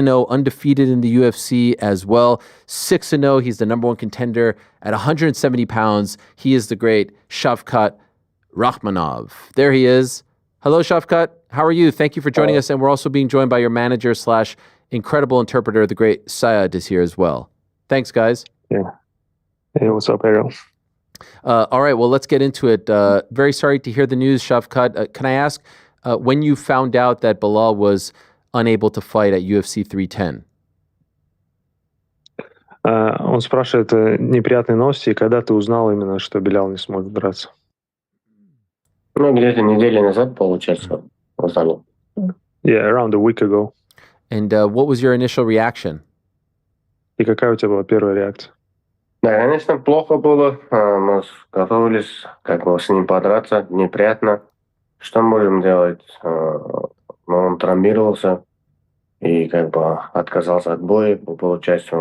6-0, undefeated in the UFC as well. 6-0, he's the number one contender at 170 pounds. He is the great Šavkat Rachmonov. There he is. Hello, Šavkat. How are you? Thank you for joining us. And we're also being joined by your manager slash incredible interpreter, the great Sayed is here as well. Thanks, guys. Yeah. Hey, what's up, Ariel? All right, well, let's get into it. Very sorry to hear the news, Šavkat. Can I ask, when you found out that Belal was unable to fight at UFC 310? Он спрашивает неприятные новости, и когда ты узнал именно, что Белал не сможет драться? Ну, где-то неделю назад, получается, узнали. Yeah, around a week ago. And what was your initial reaction? И какая у тебя была первая реакция? Да, конечно, плохо было. Мы готовились как бы с ним подраться, неприятно. Что можем делать? Он травмировался и как бы отказался от боя. Получается,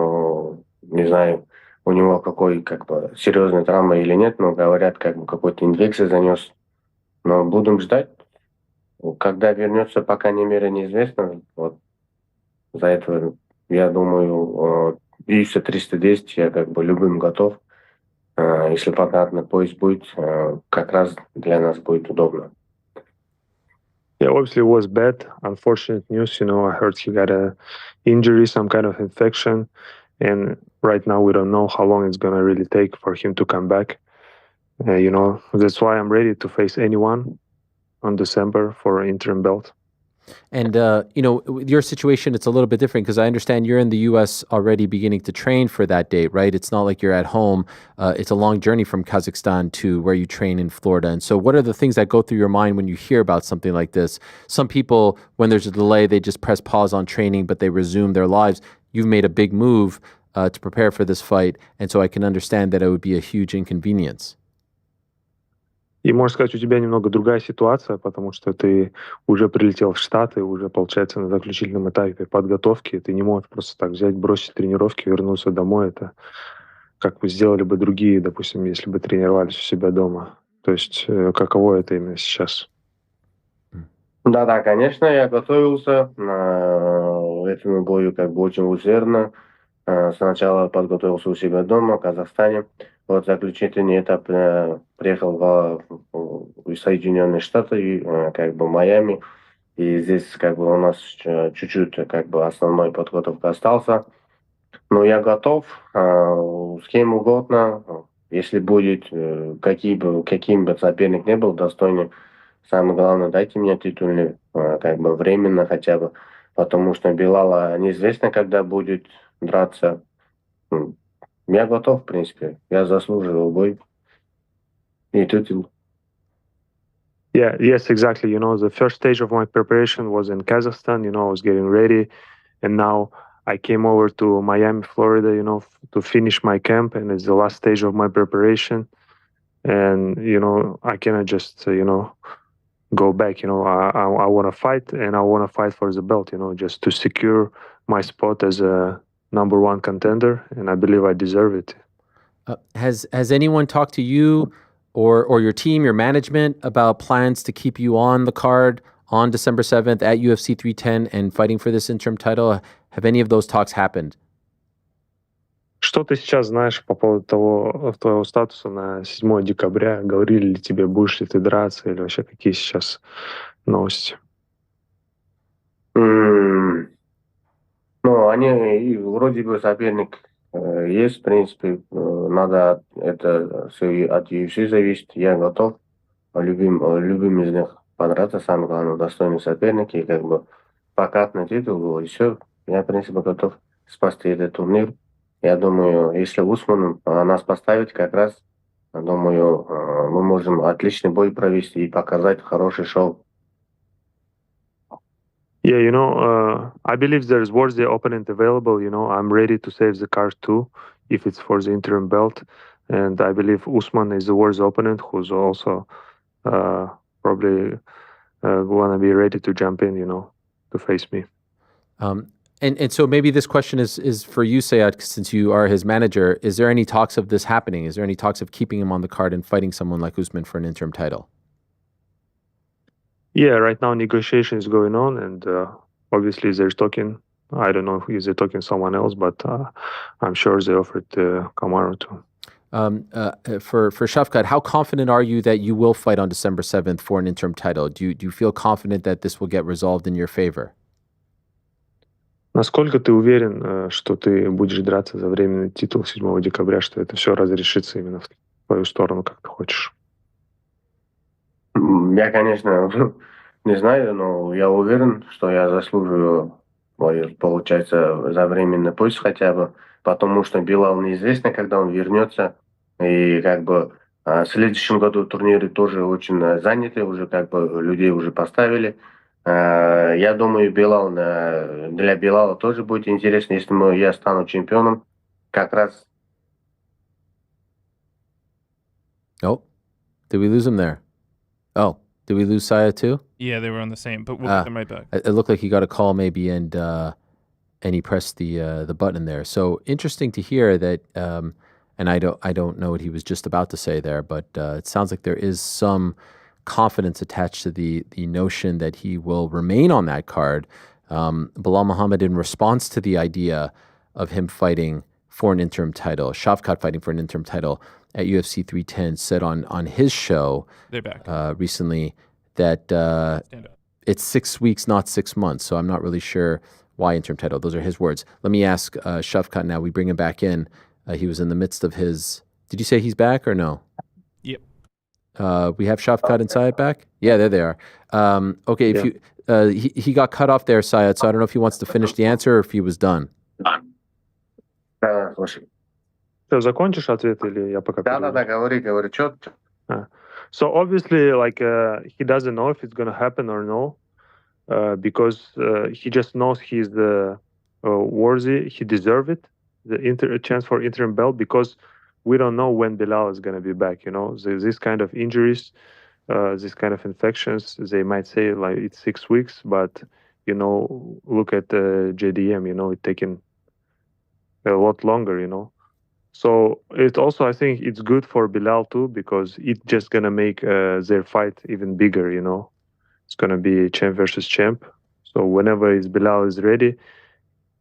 не знаю, у него какой как бы серьезная травма или нет, но говорят, как бы какой-то инфекцию занес. Но будем ждать. Когда вернется, по крайней мере, неизвестно. Вот за это, я думаю, UFC 310 я как бы любым готов. Если понятно, поезд будет, как раз для нас будет удобно. Yeah, obviously it was bad. Unfortunate news. I heard he got a injury, some kind of infection. And right now we don't know how long it's going to really take for him to come back. That's why I'm ready to face anyone on December for an interim belt. And, with your situation, it's a little bit different because I understand you're in the U.S. already beginning to train for that date, right? It's not like you're at home. It's a long journey from Kazakhstan to where you train in Florida. And so what are the things that go through your mind when you hear about something like this? Some people, when there's a delay, they just press pause on training, but they resume their lives. You've made a big move to prepare for this fight. And so I can understand that it would be a huge inconvenience. И, можно сказать, у тебя немного другая ситуация, потому что ты уже прилетел в Штаты, уже, получается, на заключительном этапе подготовки. Ты не можешь просто так взять, бросить тренировки, вернуться домой. Это как бы сделали бы другие, допустим, если бы тренировались у себя дома. То есть, каково это именно сейчас? Да, конечно, я готовился к этому бою как бы очень усердно. Сначала подготовился у себя дома, в Казахстане. Вот заключительный этап приехал в Соединенные Штаты, как бы Майами. И здесь как бы у нас чуть-чуть как бы основной подготовка остался. Но я готов с кем угодно. Если будет, каким бы соперник ни был достойный, самое главное, дайте мне титульный, как бы временно хотя бы. Потому что Белала неизвестно, когда будет драться. Я готов, в принципе. Я заслуживаю бой. И титул. Yeah, yes, exactly. The first stage of my preparation was in Kazakhstan. I was getting ready. And now I came over to Miami, Florida, to finish my camp. And it's the last stage of my preparation. And, I cannot just, go back. I want to fight, and I want to fight for the belt, just to secure my spot as a number one contender, and I believe I deserve it. Has anyone talked to you or your team, your management, about plans to keep you on the card on December 7th at UFC 310 and fighting for this interim title? Have any of those talks happened? Что ты сейчас знаешь по поводу твоего статуса на 7 декабря? Говорили ли тебе, будешь ли ты драться, или вообще какие сейчас новости? Они вроде бы соперник есть, в принципе. Надо это все от UFC зависит. Я готов любым из них подраться. Самое главное, достойный соперник. И как бы покатный титул был. И все. Я, в принципе, готов спасти этот турнир. Я думаю, если Усман нас поставит, как раз, думаю, мы можем отличный бой провести и показать хороший шоу. Yeah, I believe there's worthy opponent available. I'm ready to save the card too, if it's for the interim belt. And I believe Usman is the worthy opponent who's also probably going to be ready to jump in, to face me. And so maybe this question is for you, Sayed, since you are his manager. Is there any talks of this happening? Is there any talks of keeping him on the card and fighting someone like Usman for an interim title? Yeah, right now negotiation is going on, and obviously there's talking I don't know if they're talking to someone else, but I'm sure they offered Kamaru too. For Šavkat, how confident are you that you will fight on December 7th for an interim title? Do you feel confident that this will get resolved in your favor? Насколько ты уверен, что ты будешь драться за временный титул 7 декабря, что это все разрешится именно в твою сторону, как ты хочешь? Я, конечно, не знаю, но я уверен, что я заслуживаю, получается, за временный пояс хотя бы, потому что Белал неизвестно, когда он вернется, и как бы в следующем году турниры тоже очень заняты, уже как бы людей уже поставили. Я думаю, для Белала тоже будет интересно, если я стану чемпионом, как раз. Oh, did we lose him there? Oh, did we lose Saya too? Yeah, they were on the same, but we'll get them right back. It looked like he got a call maybe, and he pressed the button there. So interesting to hear that. And I don't know what he was just about to say there, but it sounds like there is some confidence attached to the notion that he will remain on that card. Belal Muhammad, in response to the idea of him fighting for an interim title, Šavkat fighting for an interim title at UFC 310, said on his show recently that it's 6 weeks, not 6 months. So I'm not really sure why interim title. Those are his words. Let me ask Šavkat now. We bring him back in. He was in the midst of his... Did you say he's back or no? Yep. We have Šavkat and Syed back? Yeah, there they are. Okay, if you he got cut off there, Syed, so I don't know if he wants to finish the answer or if he was done. Ты закончишь ответ или я пока? Да, говори, четко. So obviously, like, he doesn't know if it's going to happen or no, because he just knows he's worthy, he deserves it. The chance for interim belt, because we don't know when Belal is going to be back. You know, this kind of injuries, this kind of infections, they might say like it's 6 weeks, but you know, look at JDM. You know, it's taking a lot longer. You know, so it also, I think it's good for Belal too, because it's just gonna make their fight even bigger. You know, it's gonna be champ versus champ. So whenever Belal is ready,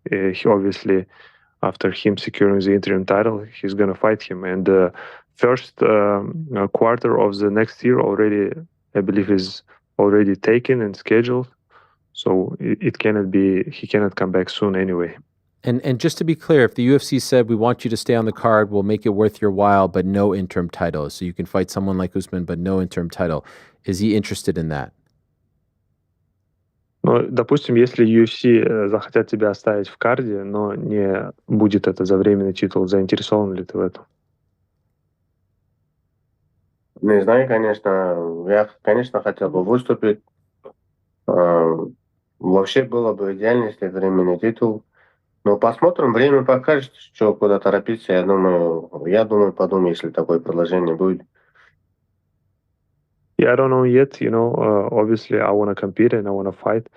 he obviously, after him securing the interim title, he's going to fight him. And the first quarter of the next year already, I believe, is already taken and scheduled. So it cannot be, he cannot come back soon anyway. And just to be clear, if the UFC said, we want you to stay on the card, we'll make it worth your while, but no interim title. So you can fight someone like Usman, but no interim title. Is he interested in that? Ну, допустим, если UFC захотят тебя оставить в карде, но не будет это за временный титул, заинтересован ли ты в этом? Не знаю, конечно. Я, конечно, хотел бы выступить. Вообще было бы идеально, если временный титул. Но посмотрим, время покажет, что куда торопиться. Я думаю, подумаю, если такое предложение будет. Yeah, I don't know yet. You know, obviously I want to compete and I want to fight,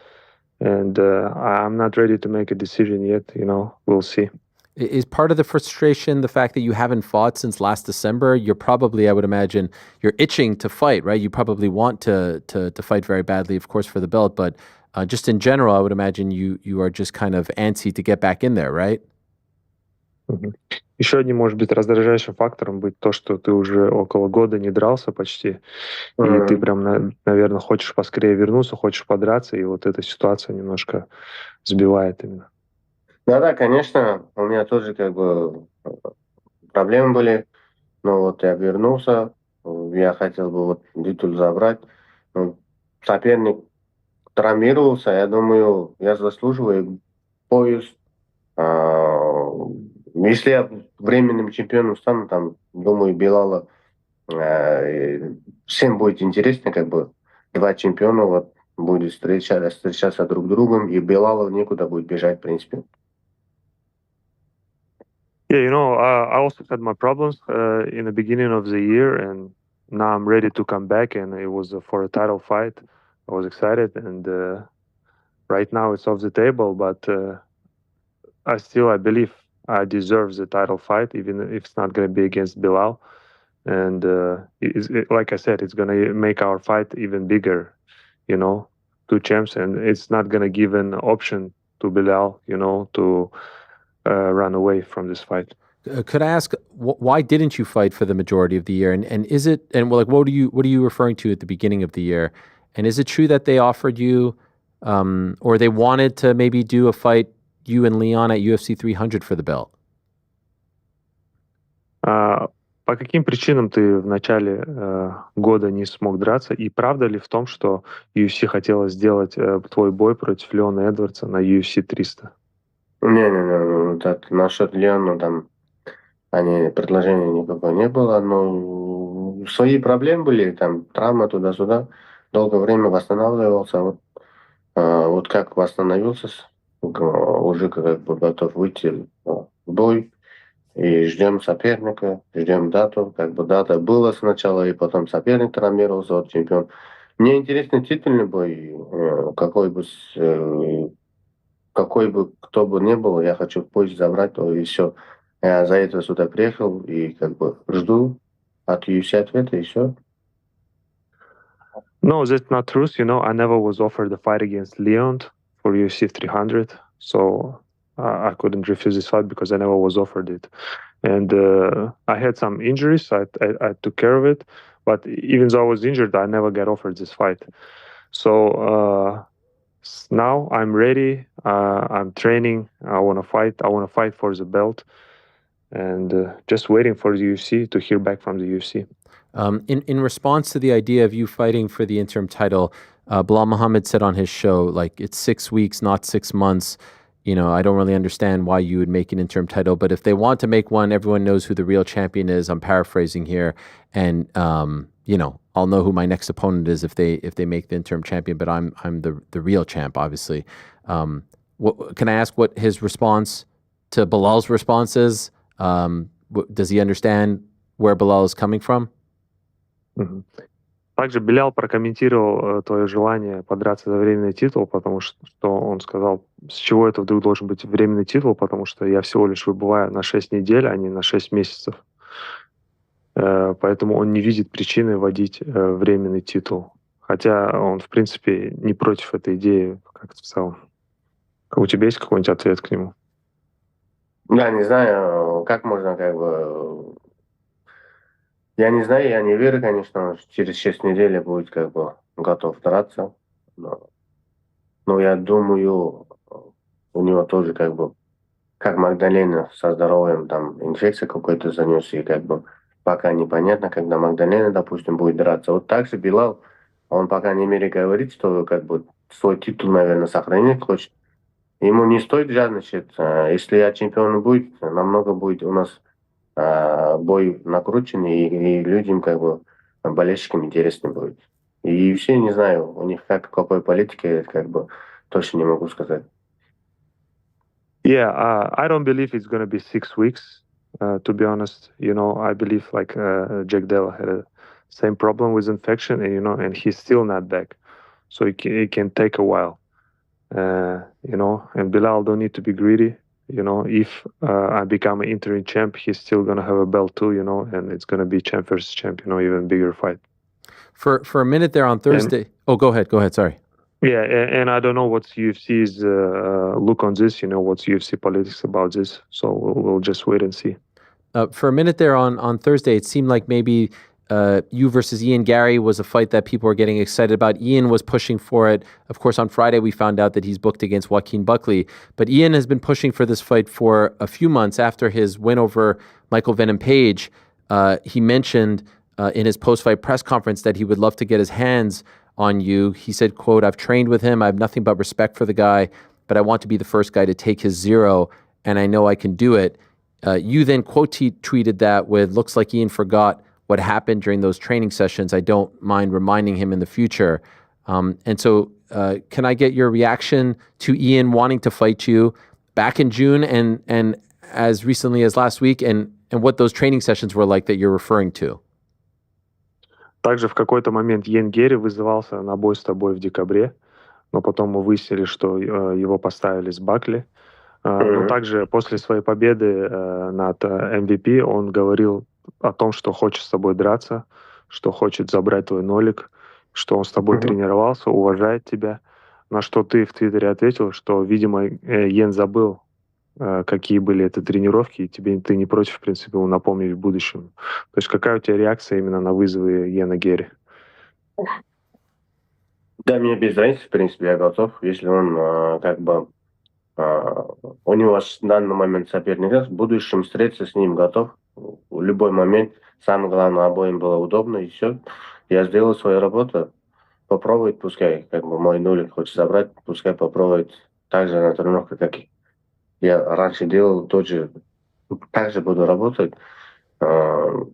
and I'm not ready to make a decision yet. You know, we'll see. Is part of the frustration the fact that you haven't fought since last December? You're probably, I would imagine, you're itching to fight, right? You probably want to fight very badly, of course, for the belt, but just in general, I would imagine you are just kind of antsy to get back in there, right? Mm-hmm. Еще одним, может быть, раздражающим фактором будет то, что ты уже около года не дрался почти, и ты прям, наверное, хочешь поскорее вернуться, хочешь подраться, и вот эта ситуация немножко сбивает именно. Да, конечно, у меня тоже как бы проблемы были, но вот я вернулся, я хотел бы вот титул забрать, но соперник травмировался, я думаю, я заслуживаю пояс. Если я временным чемпионом стану, там, думаю, Белала всем будет интересно, как бы два чемпиона вот будут встречаться друг с другом, и Белала некуда будет бежать, в принципе. Yeah, you know, I also had my problems in the beginning of the year, and now I'm ready to come back, and it was for a title fight. I was excited, and right now it's off the table, but I believe I deserve the title fight, even if it's not going to be against Belal. And like I said, it's going to make our fight even bigger, you know, two champs, and it's not going to give an option Belal, to run away from this fight. Could I ask why didn't you fight for the majority of the year? And is it what are you referring to at the beginning of the year? And is it true that they offered you or they wanted to maybe do a fight, you and Leon, at UFC 300 for the belt? По каким причинам ты в начале года не смог драться? И правда ли в том, что UFC хотела сделать твой бой против Леона Эдвардса на UFC 300? Не, насчет Леона там предложения никакого не было, но свои проблемы были, там травма туда-сюда, долгое время восстанавливался, вот как восстановился, уже как бы готов выйти в бой. И ждем соперника, ждем дату. Как бы дата была сначала, и потом соперник травмировался, вот чемпион. Мне интересный титульный бой, какой бы кто бы ни был, я хочу позже забрать, то и все. Я за это сюда приехал и как бы жду от UFC ответа, и все. No, that's not true. I never was offered the fight against Leon for UFC 300, so I couldn't refuse this fight because I never was offered it. And I had some injuries. I took care of it. But even though I was injured, I never got offered this fight. So now I'm ready. I'm training. I want to fight. I want to fight for the belt. And just waiting for the UFC to hear back from the UFC. In response to the idea of you fighting for the interim title, Belal Muhammad said on his show, like, it's 6 weeks, not 6 months. I don't really understand why you would make an interim title, but if they want to make one, everyone knows who the real champion is. I'm paraphrasing here. And, I'll know who my next opponent is if they make the interim champion, but I'm the real champ, obviously. Can I ask what his response to Belal's response is? Does he understand where Belal is coming from? Mm-hmm. Также Белал прокомментировал твое желание подраться за временный титул, потому что он сказал, с чего это вдруг должен быть временный титул, потому что я всего лишь выбываю на 6 недель, а не на 6 месяцев. Поэтому он не видит причины вводить временный титул. Хотя он, в принципе, не против этой идеи, как в целом. У тебя есть какой-нибудь ответ к нему? Я не знаю, как можно как бы... Я не знаю, я не верю, конечно, через 6 недель будет как бы готов драться. Но я думаю, у него тоже как бы, как Магдалена со здоровьем, там инфекция какой-то занес, и как бы пока непонятно, когда Магдалена, допустим, будет драться. Вот так же Белал, он пока не мере говорит, что как бы свой титул, наверное, сохранить хочет. Ему не стоит жадничать. Если я чемпион будет, намного будет у нас бой накрученный, и людям, как бы, болельщикам интереснее будет. И все, не знаю, у них какой политики, как бы, точно не могу сказать. Yeah, I don't believe it's going to be 6 weeks, to be honest. I believe like Jack Della had the same problem with infection, and he's still not back. So it can take a while. And Belal don't need to be greedy. If I become an interim champ, he's still going to have a belt too, and it's going to be champ versus champ, even bigger fight. For a minute there on Thursday. Go ahead. Sorry. Yeah, and I don't know what's UFC's look on this, what's UFC politics about this. So we'll just wait and see. For a minute there on Thursday, it seemed like maybe you versus Ian Gary was a fight that people were getting excited about. Ian was pushing for it. Of course, on Friday, we found out that he's booked against Joaquin Buckley. But Ian has been pushing for this fight for a few months after his win over Michael Venom Page. He mentioned in his post-fight press conference that he would love to get his hands on you. He said, quote, "I've trained with him. I have nothing but respect for the guy, but I want to be the first guy to take his 0, and I know I can do it." You then quote tweeted that with, "Looks like Ian forgot what happened during those training sessions. I don't mind reminding him in the future." And so can I get your reaction to Ian wanting to fight you back in June and as recently as last week, and what those training sessions were like that you're referring to? Также в какой-то момент Иэн Герри вызывался на бой с тобой в декабре, но потом мы выяснили, что его поставили с Бакли. Но также после своей победы над MVP он говорил о том, что хочет с тобой драться, что хочет забрать твой нолик, что он с тобой тренировался, уважает тебя. на что ты в Твиттере ответил, что, видимо, Йен забыл, какие были это тренировки, и ты не против, в принципе, его напомнить в будущем. То есть какая у тебя реакция именно на вызовы Йена Герри? Да, мне без разницы, в принципе, я готов. Если он у него в данный момент соперник, в будущем встретиться с ним готов. В любой момент. Самое главное, обоим было удобно, и все. Я сделал свою работу. Попробует, пускай, мой нулик хочет забрать, пускай попробует так же на тренировках, как я раньше делал, так же буду работать. Думаю,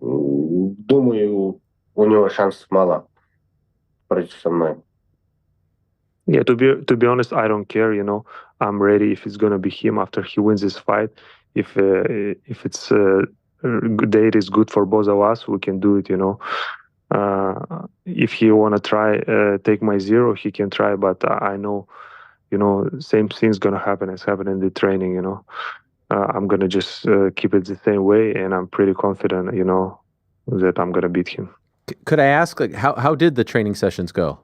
у него шансов мало против со мной. Yeah, to be honest, I don't care. I'm ready if it's gonna be him after he wins this fight. If it's date is good for both of us, we can do it. If he wanna try take my zero, he can try. But I know, same thing's gonna happen as happened in the training. I'm gonna just keep it the same way, and I'm pretty confident. That I'm gonna beat him. Could I ask, how did the training sessions go?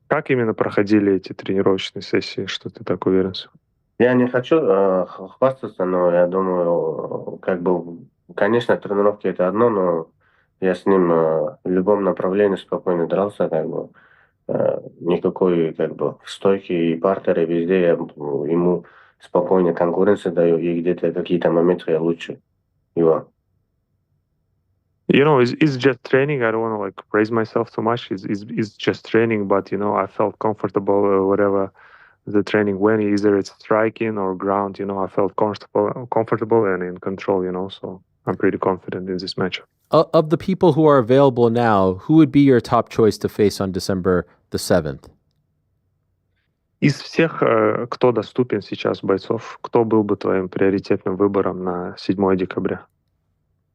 Как именно проходили эти тренировочные сессии? Что ты так уверен? Я не хочу хвастаться, но я думаю, конечно, тренировки это одно, но я с ним в любом направлении спокойно дрался, никакой стойки и партеры везде я ему спокойно конкуренцию даю, и где-то какие-то моменты я лучше его. It's just training. I don't want to praise myself too much. It's just training, but I felt comfortable whatever the training went. Either it's striking or ground. I felt comfortable and in control. So I'm pretty confident in this match. Of the people who are available now, who would be your top choice to face on December the 7th? Из всех, кто доступен сейчас бойцов, кто был бы твоим приоритетным выбором на 7 декабря?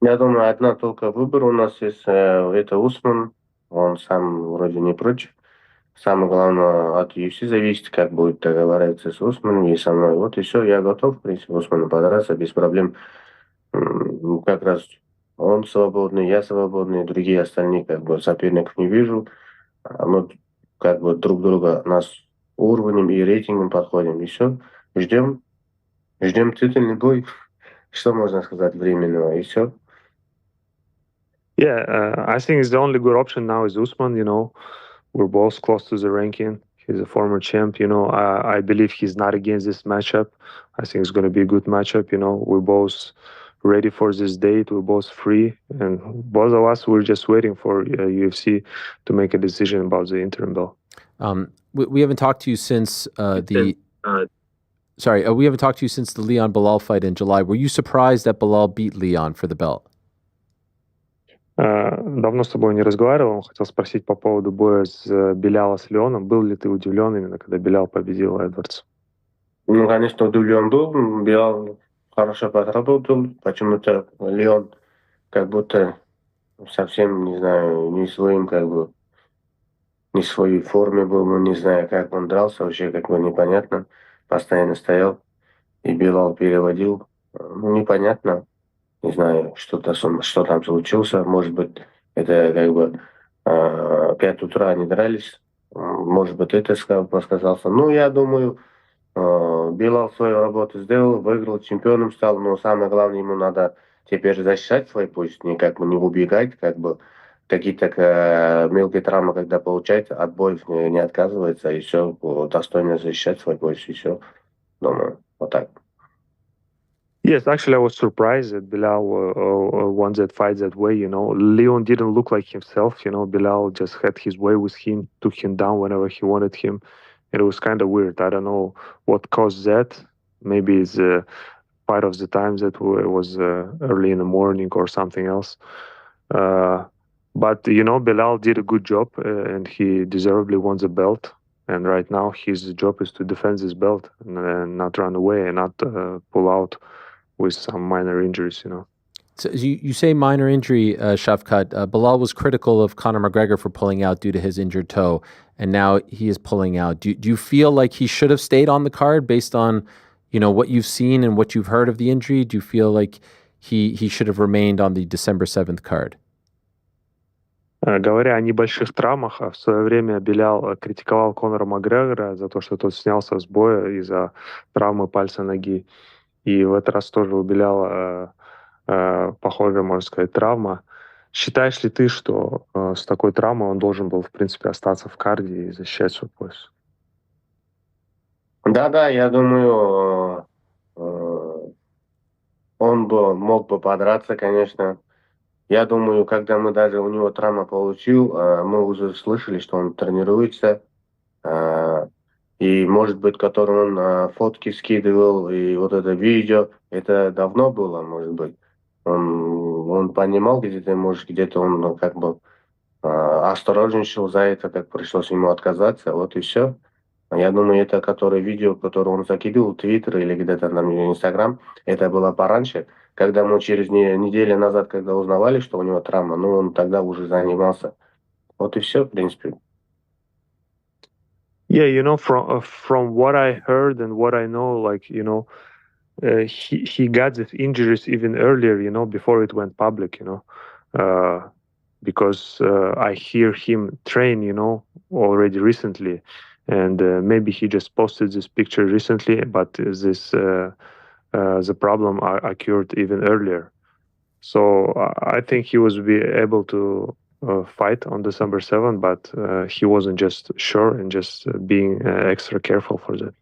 Я думаю, одна только выбор у нас есть, это Усман. Он сам вроде не против. Самое главное, от UFC зависит, как будет договариваться с Усманом и со мной. Вот и все, я готов, в принципе, Усману подраться без проблем. Как раз он свободный, я свободный, другие остальные, соперников не вижу. Мы, друг друга, нас уровнем и рейтингом подходим. И все, ждем титульный бой. Что можно сказать временного, и все. Yeah, I think it's the only good option now is Usman. We're both close to the ranking. He's a former champ. I believe he's not against this matchup. I think it's going to be a good matchup. We're both ready for this date. We're both free, and both of us we're just waiting for UFC to make a decision about the interim belt. We haven't talked to you since we haven't talked to you since the Leon Belal fight in July. Were you surprised that Belal beat Leon for the belt? Давно с тобой не разговаривал. Хотел спросить по поводу боя с Беляла с Леоном. Был ли ты удивлен именно, когда Белял победил Эдвардс? Конечно, удивлен был. Белал хорошо подработал. Почему-то Леон как будто совсем, не знаю, не в своей форме был. Не знаю, как он дрался. Вообще непонятно. Постоянно стоял. И Белал переводил. Непонятно. Не знаю, что там случилось. Может быть, это 5 утра они дрались. Может быть, это сказался. Я думаю, Белал свою работу сделал, выиграл, чемпионом стал. Но самое главное, ему надо теперь защищать свой пояс, не убегать, какие-то мелкие травмы, когда получает, от боев не отказывается, и все, достойно защищать свой пояс, и все. Думаю, вот так. Yes, actually, I was surprised that Belal won that fight that way. Leon didn't look like himself. Belal just had his way with him, took him down whenever he wanted him. And it was kind of weird. I don't know what caused that. Maybe it's part of the time that it was early in the morning or something else. But, Belal did a good job and he deservedly won the belt. And right now his job is to defend this belt and not run away and not pull out with some minor injuries, So you say minor injury, Shafkat. Belal was critical of Conor McGregor for pulling out due to his injured toe, and now he is pulling out. Do you feel like he should have stayed on the card based on, what you've seen and what you've heard of the injury? Do you feel like he should have remained on the December 7th card? Говоря о небольших травмах, в свое время Белал критиковал Конора Макгрегора за то, что тот снялся с боя из-за травмы пальца ноги. И в этот раз тоже у Беляла похожая, можно сказать, травма. Считаешь ли ты, что с такой травмой он должен был, в принципе, остаться в карде и защищать свой пояс? Да, я думаю, он мог бы подраться, конечно. Я думаю, когда мы даже у него травма получил, мы уже слышали, что он тренируется. И, может быть, который он фотки скидывал, и вот это видео, это давно было, может быть. Он понимал где-то, может, где-то он как бы осторожничал за это, как пришлось ему отказаться, вот и все. Я думаю, это видео, которое он закидывал в Твиттер или где-то на Инстаграм, это было пораньше, когда мы через неделю назад, когда узнавали, что у него травма, он тогда уже занимался. Вот и все, в принципе. Yeah, from what I heard and what I know, he got these injuries even earlier, before it went public, because I hear him train, already recently, and maybe he just posted this picture recently, but the problem occurred even earlier. So I think he was able to fight on December 7th, but he wasn't just sure and just being extra careful for that.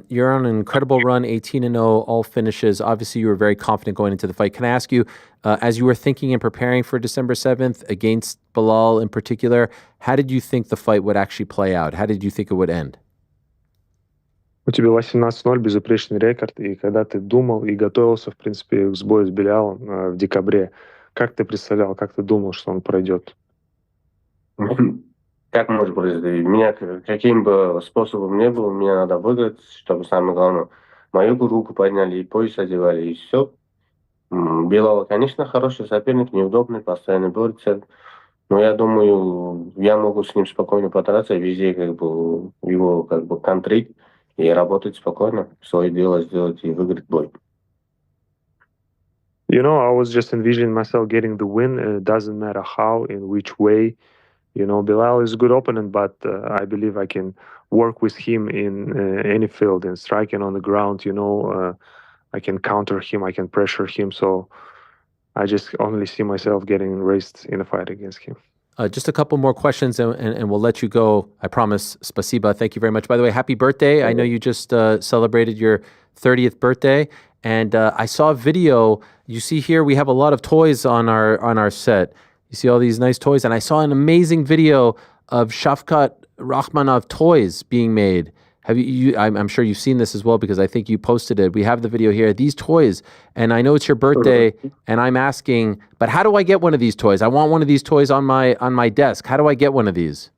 You're on an incredible run, 18-0, all finishes. Obviously, you were very confident going into the fight. Can I ask you, as you were thinking and preparing for December 7th against Belal in particular, how did you think the fight would actually play out? How did you think it would end? У тебя 18-0, безупречный рекорд, и когда ты думал и готовился, в принципе, к сбою с Белялом в декабре, как ты представлял, как ты думал, что он пройдет? Как может произойти? Меня каким бы способом ни был, мне надо выиграть, чтобы самое главное, мою руку подняли и пояс одевали, и все. Белал, конечно, хороший соперник, неудобный, постоянно борется. Но я думаю, я могу с ним спокойно подраться, везде его контрить и работать спокойно, свое дело сделать и выиграть бой. I was just envisioning myself getting the win. It doesn't matter how, in which way. Belal is a good opponent, but I believe I can work with him in any field, in striking on the ground, I can counter him, I can pressure him. So I just only see myself getting raised in a fight against him. Just a couple more questions and we'll let you go. I promise. Spasiba. Thank you very much. By the way, happy birthday. I know you just celebrated your 30th birthday. And I saw a video. You see here, we have a lot of toys on our set. You see all these nice toys. And I saw an amazing video of Šavkat Rahmonov toys being made. I'm sure you've seen this as well because I think you posted it. We have the video here. These toys, and I know it's your birthday, and I'm asking, but how do I get one of these toys? I want one of these toys on my desk. How do I get one of these?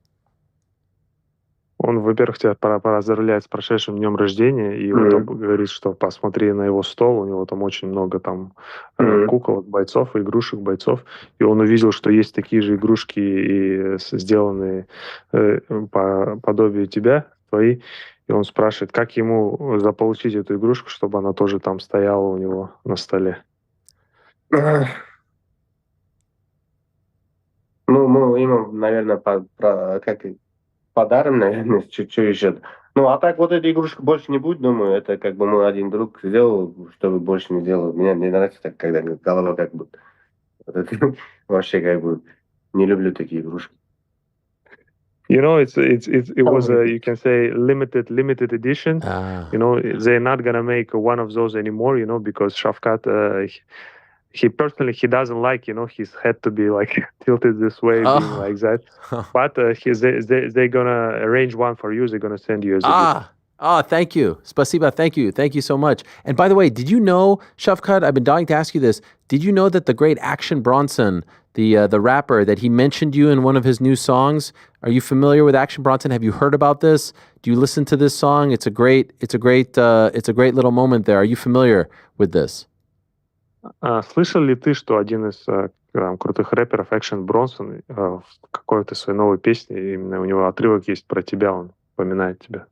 Он, во-первых, тебя поздравляет с прошедшим днем рождения, и вот говорит, что посмотри на его стол, у него там очень много там кукол, бойцов, игрушек, бойцов, и он увидел, что есть такие же игрушки, и сделанные по подобию тебя, твои, и он спрашивает, как ему заполучить эту игрушку, чтобы она тоже там стояла у него на столе. Мы ему, наверное, подарим, наверное, чуть-чуть еще. А так вот эта игрушка больше не будет, думаю, это мой один друг сделал, чтобы больше не делал. Мне не нравится так, когда голова вот это, вообще не люблю такие игрушки. It was you can say limited edition. They're not gonna make one of those anymore, because Šavkat, he doesn't like, his head to be tilted this way, being like that. But they're gonna arrange one for you. They're gonna send you as a gift. Thank you. Spasiba, thank you so much. And by the way, did you know, Šavkat, I've been dying to ask you this, did you know that the great Action Bronson, the rapper, that he mentioned you in one of his new songs? Are you familiar with Action Bronson? Have you heard about this? Do you listen to this song? It's a great little moment there. Are you familiar with this? Слышал ли ты, что один из крутых рэперов, Action Bronson, в какой-то своей новой песне, именно у него отрывок есть про тебя, он упоминает тебя?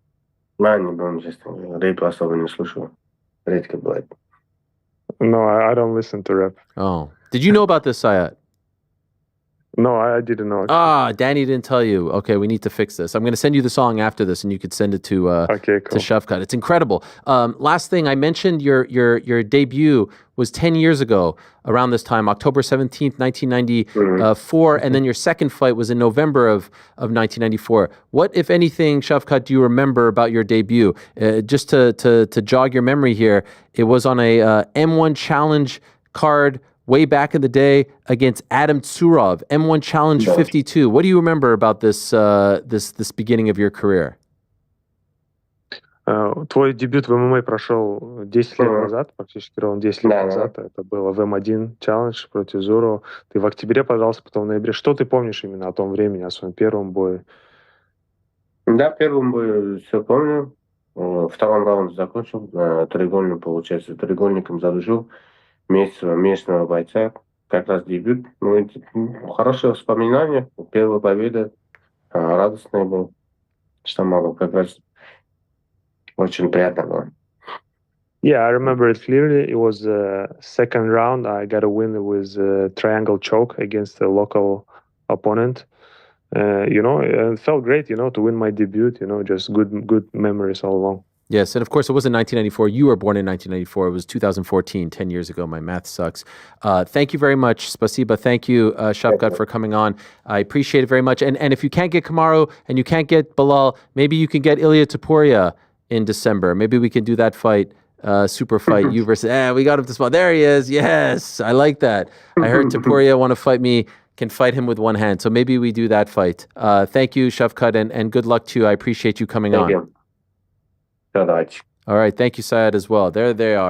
Не помню, честно. Рэп особо не слушал. Редко бывает. No, I don't listen to rap. Oh. Did you know about this, Sayat? No, I didn't know. Ah, Danny didn't tell you. Okay, we need to fix this. I'm going to send you the song after this, and you could send it to Okay, to cool. Shafkat. It's incredible. Last thing, I mentioned your debut was 10 years ago, around this time, October 17th, 1994, and then your second fight was in November of 1994. What, if anything, Shafkat, do you remember about your debut? Just to jog your memory here, it was on a M1 Challenge card way back in the day against Adam Tsurov, M1 Challenge 52. What do you remember about this this beginning of your career? Твой дебют в ММА прошел 10 лет назад, практически ровно 10 лет назад. Это было в М1 Challenge против Зурова. Ты в октябре подрался, потом в ноябре. Что ты помнишь именно о том времени, о своем первом бое? Да, первым бою все помню. Втором раунде закончил, треугольник, получается, треугольником задушил местного бойца. Как раз дебют. Ну, хорошее воспоминание. Первая победа. Радостная была. Что могу как раз очень приятно было. Yeah, I remember it clearly. It was the second round. I got a win with a triangle choke against a local opponent. It felt great, to win my debut, just good memories all along. Yes, and of course, it wasn't 1994. You were born in 1994. It was 2014, 10 years ago. My math sucks. Thank you very much, Spasiba. Thank you, Shafkat, for coming on. I appreciate it very much. And if you can't get Kamaru and you can't get Belal, maybe you can get Ilia Topuria in December. Maybe we can do that fight, super fight, you versus... we got him to spot. There he is. Yes, I like that. I heard Topuria want to fight me, can fight him with one hand. So maybe we do that fight. Thank you, Shafkat, and good luck to you. I appreciate you coming on. Thank you. All right. Thank you, Syed, as well. There they are.